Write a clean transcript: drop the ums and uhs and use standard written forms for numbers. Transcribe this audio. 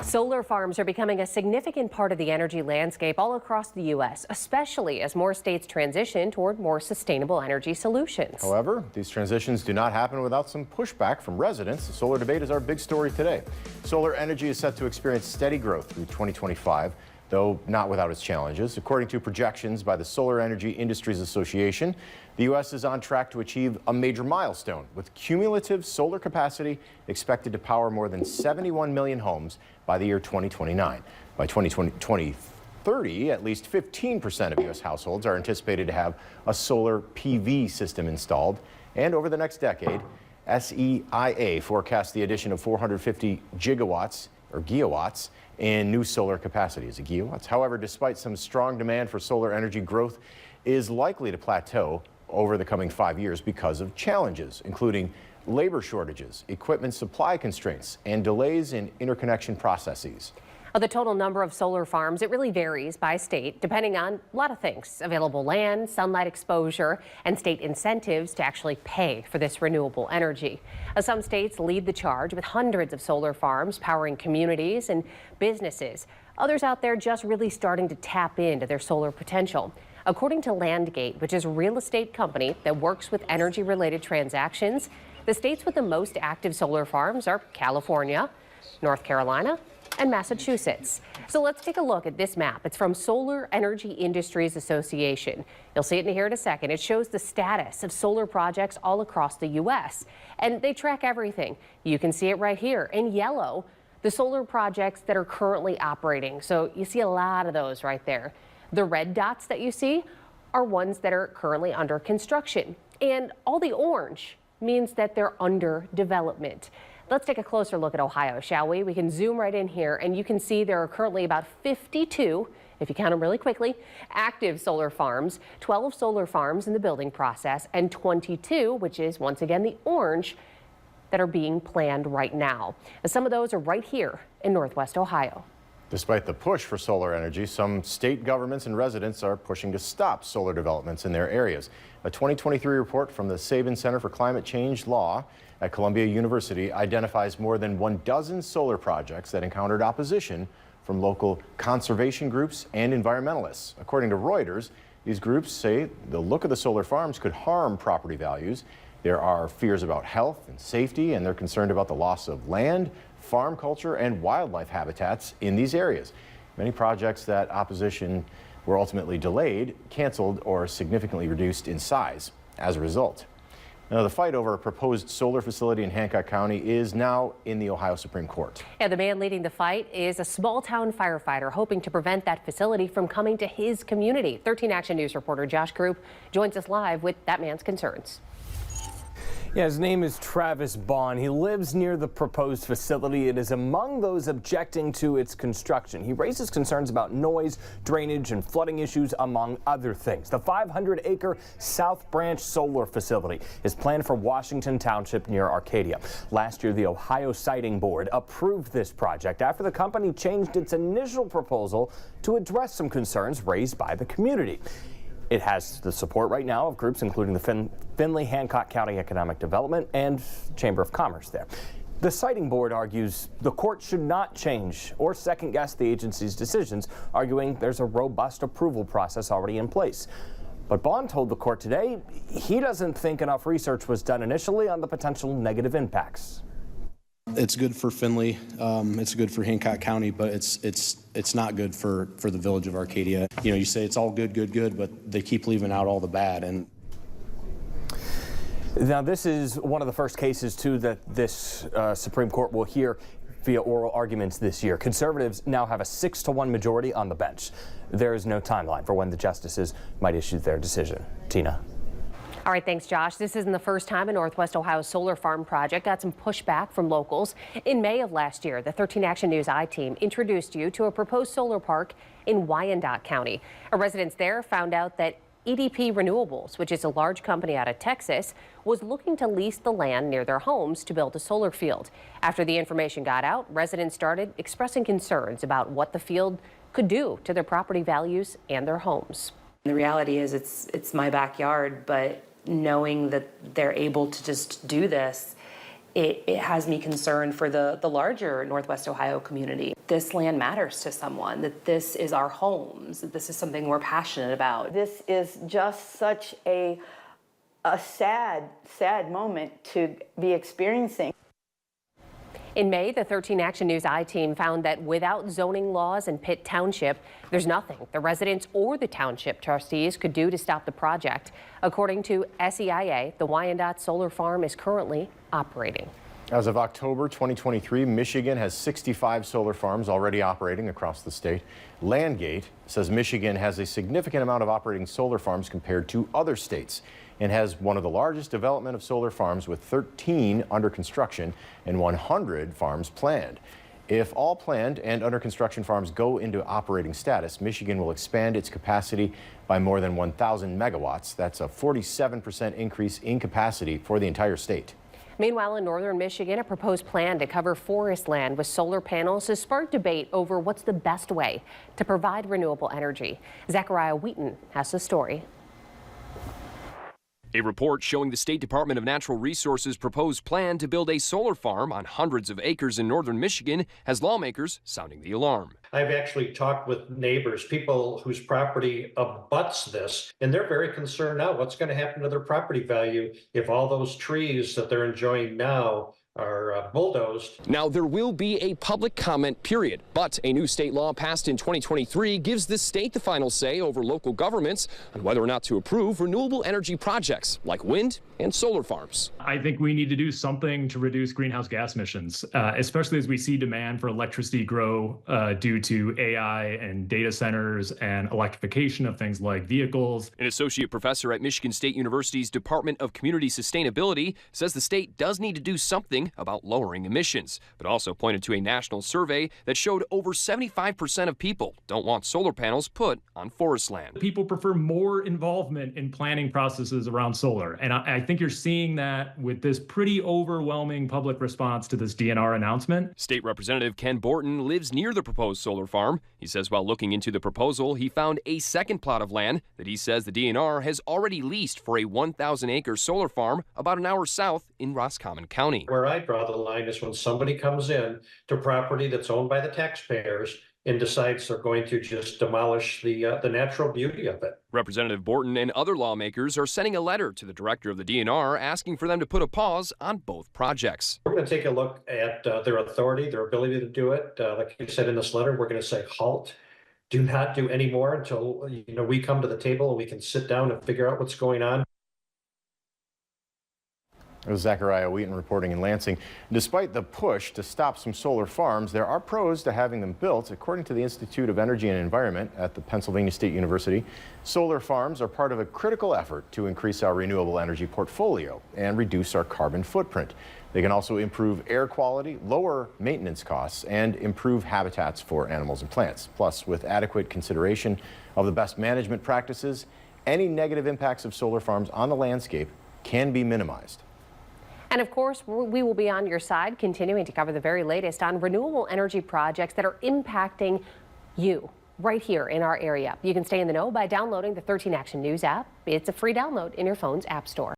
Solar farms are becoming a significant part of the energy landscape all across the U.S., especially as more states transition toward more sustainable energy solutions. However, these transitions do not happen without some pushback from residents. The solar debate is our big story today. Solar energy is set to experience steady growth through 2025, though not without its challenges. According to projections by the Solar Energy Industries Association, the U.S. is on track to achieve a major milestone, with cumulative solar capacity expected to power more than 71 million homes by the year 2029. By 2030, at least 15% of U.S. households are anticipated to have a solar PV system installed. And over the next decade, SEIA forecasts the addition of 450 gigawatts or gigawatts in new solar capacity. Is it gigawatts? However, despite some strong demand for solar energy, growth is likely to plateau over the coming 5 years because of challenges, including labor shortages, equipment supply constraints, and delays in interconnection processes. The total number of solar farms, it really varies by state, depending on a lot of things: available land, sunlight exposure, and state incentives to actually pay for this renewable energy. Some states lead the charge with hundreds of solar farms powering communities and businesses. Others out there just really starting to tap into their solar potential. According to Landgate, which is a real estate company that works with energy-related transactions, the states with the most active solar farms are California, North Carolina, and Massachusetts. So let's take a look at this map. It's from Solar Energy Industries Association. You'll see it in here in a second. It shows the status of solar projects all across the U.S. and they track everything. You can see it right here in yellow, the solar projects that are currently operating. So you see a lot of those right there. The red dots that you see are ones that are currently under construction, and all the orange means that they're under development. Let's take a closer look at Ohio, shall we? We can zoom right in here, and you can see there are currently about 52, if you count them really quickly, active solar farms, 12 solar farms in the building process, and 22, which is once again the orange, that are being planned right now. And some of those are right here in Northwest Ohio. Despite the push for solar energy, some state governments and residents are pushing to stop solar developments in their areas. A 2023 report from the Sabin Center for Climate Change Law at Columbia University identifies more than 12 solar projects that encountered opposition from local conservation groups and environmentalists. According to Reuters, these groups say the look of the solar farms could harm property values. There are fears about health and safety, and they're concerned about the loss of land, farm culture, and wildlife habitats in these areas. Many projects that opposition were ultimately delayed, canceled, or significantly reduced in size as a result. Now, the fight over a proposed solar facility in Hancock County is now in the Ohio Supreme Court. Yeah, the man leading the fight is a small-town firefighter hoping to prevent that facility from coming to his community. 13 Action News reporter Josh Group joins us live with that man's concerns. Yeah, his name is Travis Bond. He lives near the proposed facility and is among those objecting to its construction. He raises concerns about noise, drainage, and flooding issues, among other things. The 500-acre South Branch solar facility is planned for Washington Township near Arcadia. Last year, the Ohio Siting Board approved this project after the company changed its initial proposal to address some concerns raised by the community. It has the support right now of groups including the Findlay Hancock County Economic Development and Chamber of Commerce there. The Siting Board argues the court should not change or second-guess the agency's decisions, arguing there's a robust approval process already in place. But Bond told the court today he doesn't think enough research was done initially on the potential negative impacts. It's good for Findlay, it's good for Hancock County, but it's not good for the village of Arcadia. You know, you say it's all good, but they keep leaving out all the bad. And now this is one of the first cases too that this Supreme Court will hear via oral arguments this year. Conservatives now have a 6-1 majority on the bench. There is no timeline for when the justices might issue their decision. Tina. All right, thanks, Josh. This isn't the first time a Northwest Ohio solar farm project got some pushback from locals. In May of last year, the 13 Action News I-Team introduced you to a proposed solar park in Wyandotte County. Residents there found out that EDP Renewables, which is a large company out of Texas, was looking to lease the land near their homes to build a solar field. After the information got out, residents started expressing concerns about what the field could do to their property values and their homes. The reality is it's my backyard, but knowing that they're able to just do this it has me concerned for the larger Northwest Ohio community. This land matters to someone, that this is our homes, that this is something we're passionate about. This is just such a sad moment to be experiencing. In May, the 13 Action News I-Team found that without zoning laws in Pitt Township, there's nothing the residents or the township trustees could do to stop the project. According to SEIA, the Wyandotte Solar Farm is currently operating. As of October 2023, Michigan has 65 solar farms already operating across the state. Landgate says Michigan has a significant amount of operating solar farms compared to other states, and has one of the largest development of solar farms with 13 under construction and 100 farms planned. If all planned and under construction farms go into operating status, Michigan will expand its capacity by more than 1,000 megawatts. That's a 47% increase in capacity for the entire state. Meanwhile, in northern Michigan, a proposed plan to cover forest land with solar panels has sparked debate over what's the best way to provide renewable energy. Zachariah Wheaton has the story. A report showing the State Department of Natural Resources' proposed plan to build a solar farm on hundreds of acres in northern Michigan has lawmakers sounding the alarm. I've actually talked with neighbors, people whose property abuts this, and they're very concerned now. What's going to happen to their property value if all those trees that they're enjoying now are bulldozed? Now, there will be a public comment period, but a new state law passed in 2023 gives the state the final say over local governments on whether or not to approve renewable energy projects like wind and solar farms. I think we need to do something to reduce greenhouse gas emissions, especially as we see demand for electricity grow due to AI and data centers and electrification of things like vehicles. An associate professor at Michigan State University's Department of Community Sustainability says the state does need to do something about lowering emissions, but also pointed to a national survey that showed over 75% of people don't want solar panels put on forest land. People prefer more involvement in planning processes around solar, and I think you're seeing that with this pretty overwhelming public response to this DNR announcement. State Representative Ken Borton lives near the proposed solar farm. He says while looking into the proposal, he found a second plot of land that he says the DNR has already leased for a 1,000-acre solar farm about an hour south in Roscommon County. Where I draw the line is when somebody comes in to property that's owned by the taxpayers and decides they're going to just demolish the natural beauty of it. Representative Borton and other lawmakers are sending a letter to the director of the DNR asking for them to put a pause on both projects. We're going to take a look at their authority, their ability to do it. Like you said in this letter, we're going to say halt. Do not do any more until we come to the table and we can sit down and figure out what's going on. It was Zachariah Wheaton reporting in Lansing. Despite the push to stop some solar farms, there are pros to having them built. According to the Institute of Energy and Environment at the Pennsylvania State University, solar farms are part of a critical effort to increase our renewable energy portfolio and reduce our carbon footprint. They can also improve air quality, lower maintenance costs, and improve habitats for animals and plants. Plus, with adequate consideration of the best management practices, any negative impacts of solar farms on the landscape can be minimized. And of course, we will be on your side, continuing to cover the very latest on renewable energy projects that are impacting you right here in our area. You can stay in the know by downloading the 13 Action News app. It's a free download in your phone's app store.